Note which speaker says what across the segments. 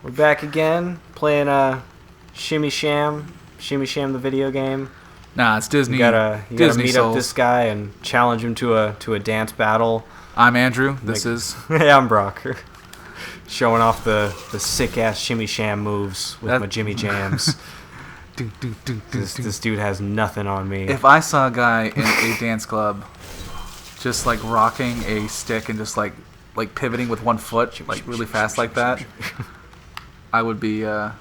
Speaker 1: We're back again, playing Shimy Sham. Shimy Sham, the video game.
Speaker 2: Nah, it's Disney.
Speaker 1: You gotta meet
Speaker 2: Souls.
Speaker 1: up this guy and challenge him to a dance battle.
Speaker 2: I'm Andrew. This is...
Speaker 1: Hey, I'm Brock. Showing off the sick-ass Shimy Sham moves with my Jimmy Jams. This dude has nothing on me.
Speaker 2: If I saw a guy in a dance club just, like, rocking a stick and just, like pivoting with one foot, like, really fast like that, I would be, I'd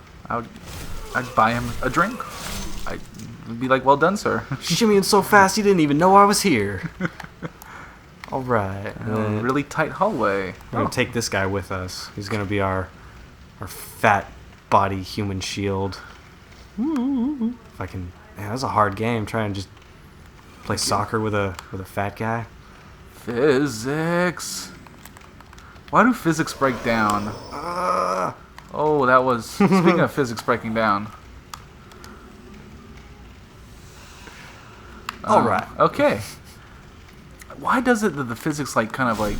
Speaker 2: buy him a drink. I'd be like, well done, sir.
Speaker 1: Shimmying so fast he didn't even know I was here. All right.
Speaker 2: Really tight hallway.
Speaker 1: We're going to take this guy with us. He's going to be our fat body human shield. If I can... Man, that's a hard game, trying to just play soccer with a fat guy.
Speaker 2: Physics. Why do physics break down? Oh, that was... Speaking of physics breaking down.
Speaker 1: All right.
Speaker 2: Okay. Why does it that the physics like kind of like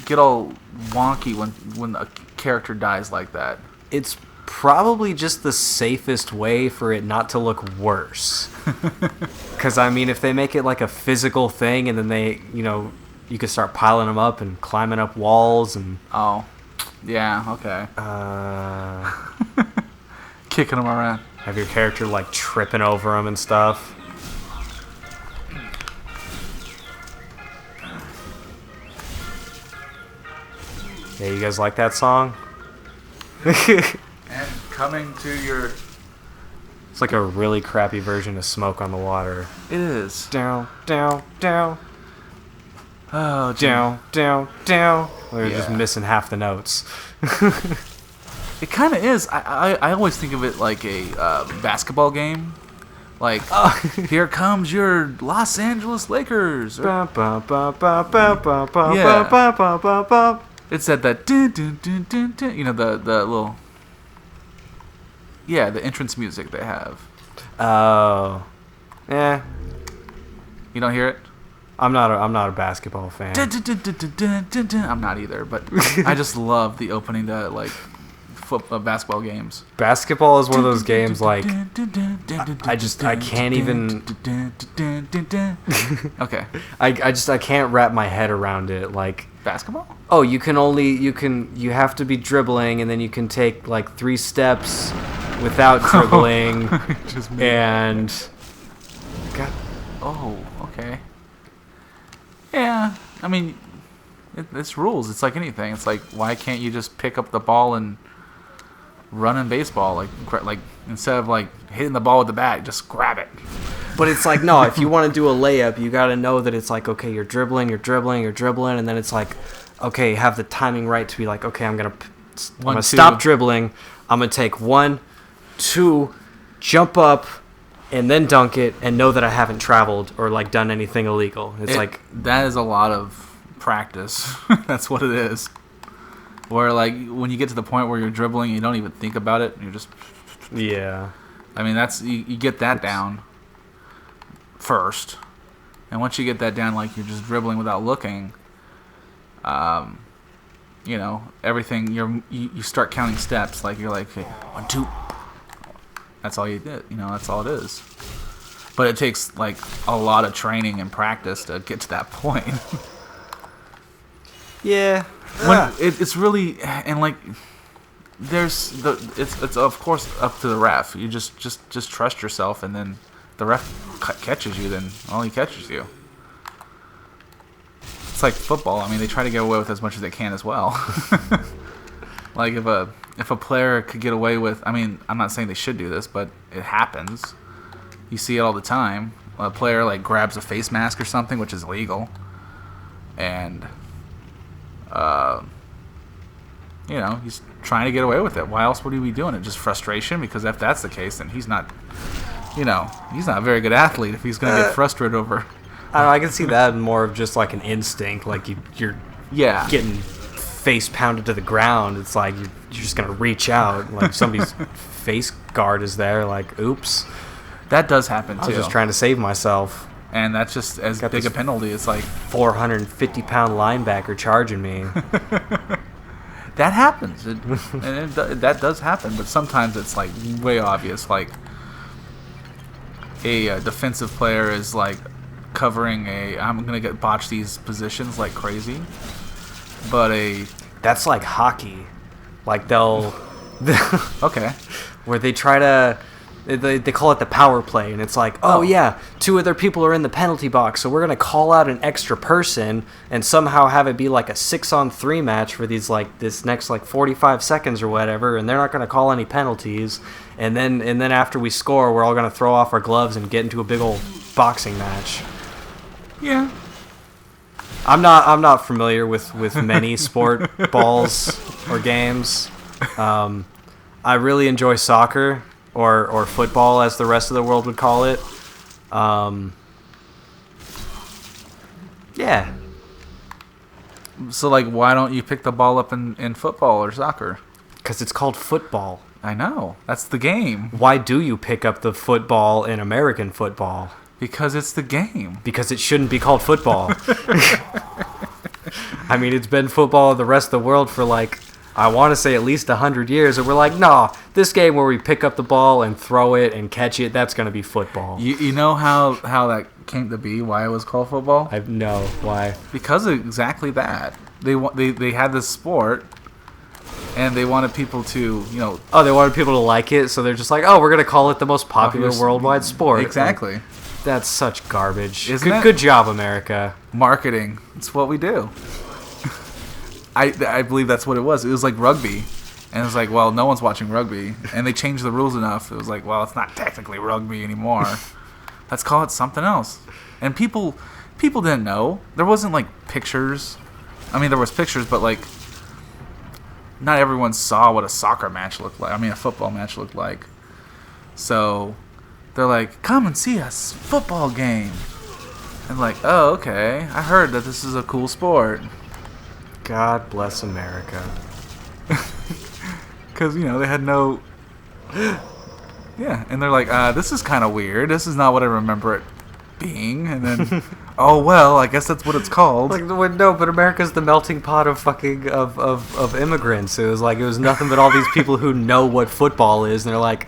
Speaker 2: get all wonky when a character dies like that?
Speaker 1: It's probably just the safest way for it not to look worse. Because, I mean, if they make it like a physical thing and then they, you could start piling them up and climbing up walls and...
Speaker 2: Oh. Yeah, okay. Kicking them around.
Speaker 1: Have your character, like, tripping over them and stuff. Yeah, you guys like that song?
Speaker 2: And coming to your...
Speaker 1: It's like a really crappy version of Smoke on the Water.
Speaker 2: It is.
Speaker 1: Down, down, down.
Speaker 2: Oh,
Speaker 1: down, down, down. We're just missing half the notes.
Speaker 2: It kind of is. I always think of it like a basketball game. Like, here comes your Los Angeles Lakers. Or, it's at that dun, dun, dun, dun, dun, the little... Yeah, the entrance music they have.
Speaker 1: Oh. Yeah.
Speaker 2: You don't hear it?
Speaker 1: I'm not a basketball fan.
Speaker 2: Dun, dun, dun, dun, dun, dun, dun. I'm not either, but I just love the opening to like basketball games.
Speaker 1: Basketball is one of those games like I can't even.
Speaker 2: Okay.
Speaker 1: I can't wrap my head around it. Like
Speaker 2: basketball?
Speaker 1: Oh, you have to be dribbling and then you can take like 3 steps without dribbling and. God.
Speaker 2: Oh, okay. Yeah, I mean, it's rules. It's like anything. It's like, why can't you just pick up the ball and run in baseball? Like instead of like hitting the ball with the bat, just grab it.
Speaker 1: But it's like, no, if you want to do a layup, you got to know that it's like, okay, you're dribbling, and then it's like, okay, have the timing right to be like, okay, I'm gonna stop dribbling. I'm gonna take 1, 2, jump up. And then dunk it and know that I haven't traveled or like done anything illegal. It's like
Speaker 2: that is a lot of practice. That's what it is. Where like when you get to the point where you're dribbling, you don't even think about it. You're just I mean that's you get that down first, and once you get that down, like you're just dribbling without looking. Everything you start counting steps. Like you're like, okay, 1, 2. That's all you did. That's all it is. But it takes, like, a lot of training and practice to get to that point.
Speaker 1: Yeah.
Speaker 2: It's really... And, like, it's of course up to the ref. You just trust yourself, and then the ref catches you, then he catches you. It's like football. I mean, they try to get away with as much as they can as well. Like, if a player could get away with... I mean, I'm not saying they should do this, but it happens. You see it all the time. A player, like, grabs a face mask or something, which is illegal. And, he's trying to get away with it. Why else would he be doing it? Just frustration? Because if that's the case, then he's not... he's not a very good athlete if he's going to get frustrated over...
Speaker 1: I don't know, I can see that more of just, like, an instinct. Like, you're getting... face pounded to the ground. It's like you're just gonna reach out, like somebody's face guard is there, like oops.
Speaker 2: That does happen too.
Speaker 1: I was just trying to save myself,
Speaker 2: and that's just as big a penalty. It's like
Speaker 1: 450-pound linebacker charging me.
Speaker 2: That happens, that does happen. But sometimes it's like way obvious. Like a defensive player is like covering I'm gonna get botch these positions like crazy. But
Speaker 1: that's like hockey. Like they'll
Speaker 2: okay,
Speaker 1: where they try to. They call it the power play, and it's like, oh yeah, 2 other people are in the penalty box, so we're going to call out an extra person and somehow have it be like a 6-on-3 match for this next 45 seconds or whatever, and they're not going to call any penalties, and then after we score, we're all going to throw off our gloves and get into a big old boxing match.
Speaker 2: Yeah.
Speaker 1: I'm not familiar with many sport balls or games. I really enjoy soccer. Or football, as the rest of the world would call it. Yeah.
Speaker 2: So, why don't you pick the ball up in football or soccer?
Speaker 1: Because it's called football.
Speaker 2: I know. That's the game.
Speaker 1: Why do you pick up the football in American football?
Speaker 2: Because it's the game.
Speaker 1: Because it shouldn't be called football. I mean, it's been football in the rest of the world for I want to say at least 100 years, and we're like, nah, this game where we pick up the ball and throw it and catch it, that's going to be football.
Speaker 2: You know how that came to be, why it was called football?
Speaker 1: No, why?
Speaker 2: Because of exactly that. They had this sport, and they wanted people to,
Speaker 1: Oh, they wanted people to like it, so they're just like, oh, we're going to call it the most popular worldwide sport.
Speaker 2: Exactly.
Speaker 1: That's such garbage.
Speaker 2: Isn't it?
Speaker 1: Good job, America.
Speaker 2: Marketing. It's what we do. I believe that's what it was. It was like rugby. And it was like, well, no one's watching rugby. And they changed the rules enough. It was like, well, it's not technically rugby anymore. Let's call it something else. And people didn't know. There wasn't, pictures. I mean, there was pictures, but, not everyone saw what a soccer match looked like. I mean, a football match looked like. So they're like, come and see us football game. And oh, okay. I heard that this is a cool sport.
Speaker 1: God bless America.
Speaker 2: Because, they had no... Yeah, and they're like, this is kind of weird. This is not what I remember it being. And then, oh, well, I guess that's what it's called.
Speaker 1: No, but America's the melting pot of fucking... of immigrants. It was nothing but all these people who know what football is, and they're like,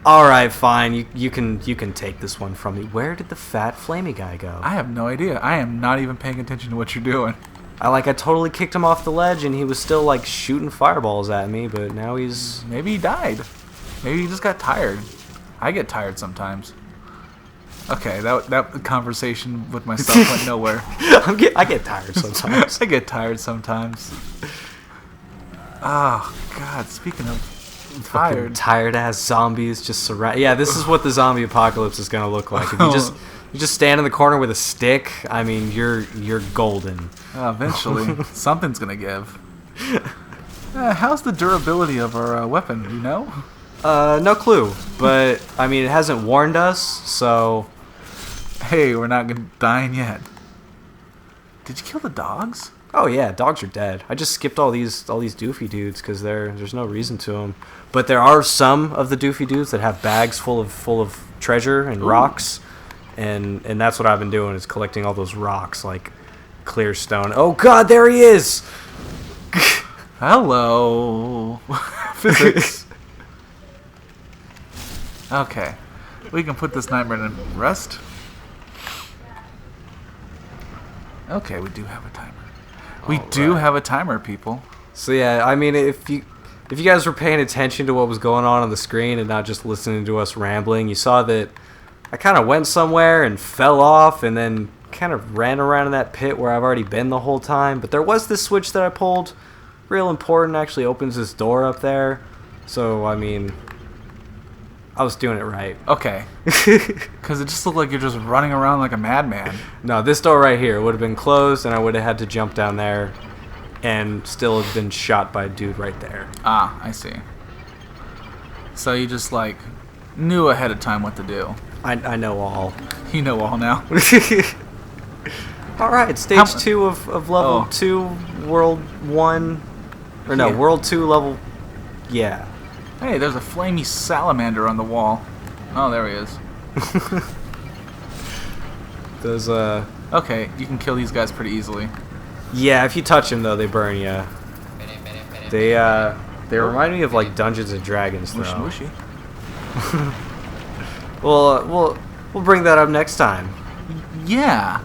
Speaker 1: all right, fine, you can take this one from me. Where did the fat, flamey guy go?
Speaker 2: I have no idea. I am not even paying attention to what you're doing.
Speaker 1: I totally kicked him off the ledge, and he was still shooting fireballs at me, but now he's...
Speaker 2: Maybe he died. Maybe he just got tired. I get tired sometimes. Okay, that conversation with myself went nowhere.
Speaker 1: I get tired sometimes.
Speaker 2: I get tired sometimes. Oh, God, speaking of tired.
Speaker 1: Tired-ass zombies just surround... Yeah, this is what the zombie apocalypse is going to look like. If you just stand in the corner with a stick, I mean, you're golden.
Speaker 2: Eventually, something's gonna give. How's the durability of our weapon? You know?
Speaker 1: No clue. But I mean, it hasn't warned us, so.
Speaker 2: Hey, we're not dying yet. Did you kill the dogs?
Speaker 1: Oh yeah, dogs are dead. I just skipped all these doofy dudes because there's no reason to them. But there are some of the doofy dudes that have bags full of treasure and rocks. And that's what I've been doing, is collecting all those rocks, clear stone. Oh God, there he is!
Speaker 2: Hello. Physics. Okay. We can put this nightmare to rest. Okay, we do have a timer. We do have a timer, people.
Speaker 1: So yeah, I mean, if you guys were paying attention to what was going on the screen and not just listening to us rambling, you saw that I kind of went somewhere and fell off and then kind of ran around in that pit where I've already been the whole time. But there was this switch that I pulled. Real important, actually opens this door up there. So, I mean, I was doing it right.
Speaker 2: Okay. Because it just looked like you're just running around like a madman.
Speaker 1: No, this door right here would have been closed and I would have had to jump down there and still have been shot by a dude right there.
Speaker 2: Ah, I see. So you just, knew ahead of time what to do.
Speaker 1: I know all.
Speaker 2: You know all now.
Speaker 1: All right, stage 2 of level 2, world 1, or no, world 2, level, yeah.
Speaker 2: Hey, there's a flamey salamander on the wall. Oh, there he is.
Speaker 1: There's
Speaker 2: Okay, you can kill these guys pretty easily.
Speaker 1: Yeah, if you touch them though, they burn you. They remind me of like Dungeons and Dragons, though.
Speaker 2: Mushy.
Speaker 1: We'll bring that up next time.
Speaker 2: Yeah,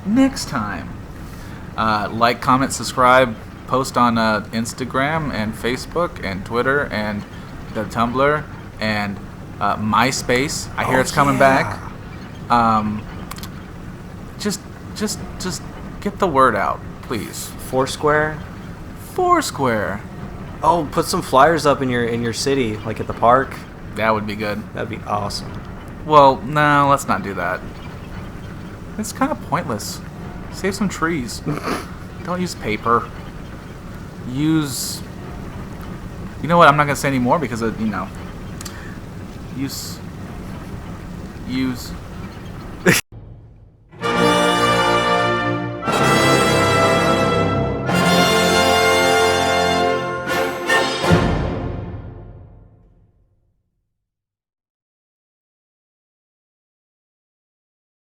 Speaker 2: next time. Like, comment, subscribe, post on Instagram and Facebook and Twitter and the Tumblr and MySpace. I hear it's coming back. Just get the word out, please.
Speaker 1: Foursquare. Oh, put some flyers up in your city, like at the park.
Speaker 2: That would be good.
Speaker 1: That'd be awesome.
Speaker 2: Well, no, let's not do that. It's kind of pointless. Save some trees. Don't use paper. Use... You know what? I'm not going to say any more because, use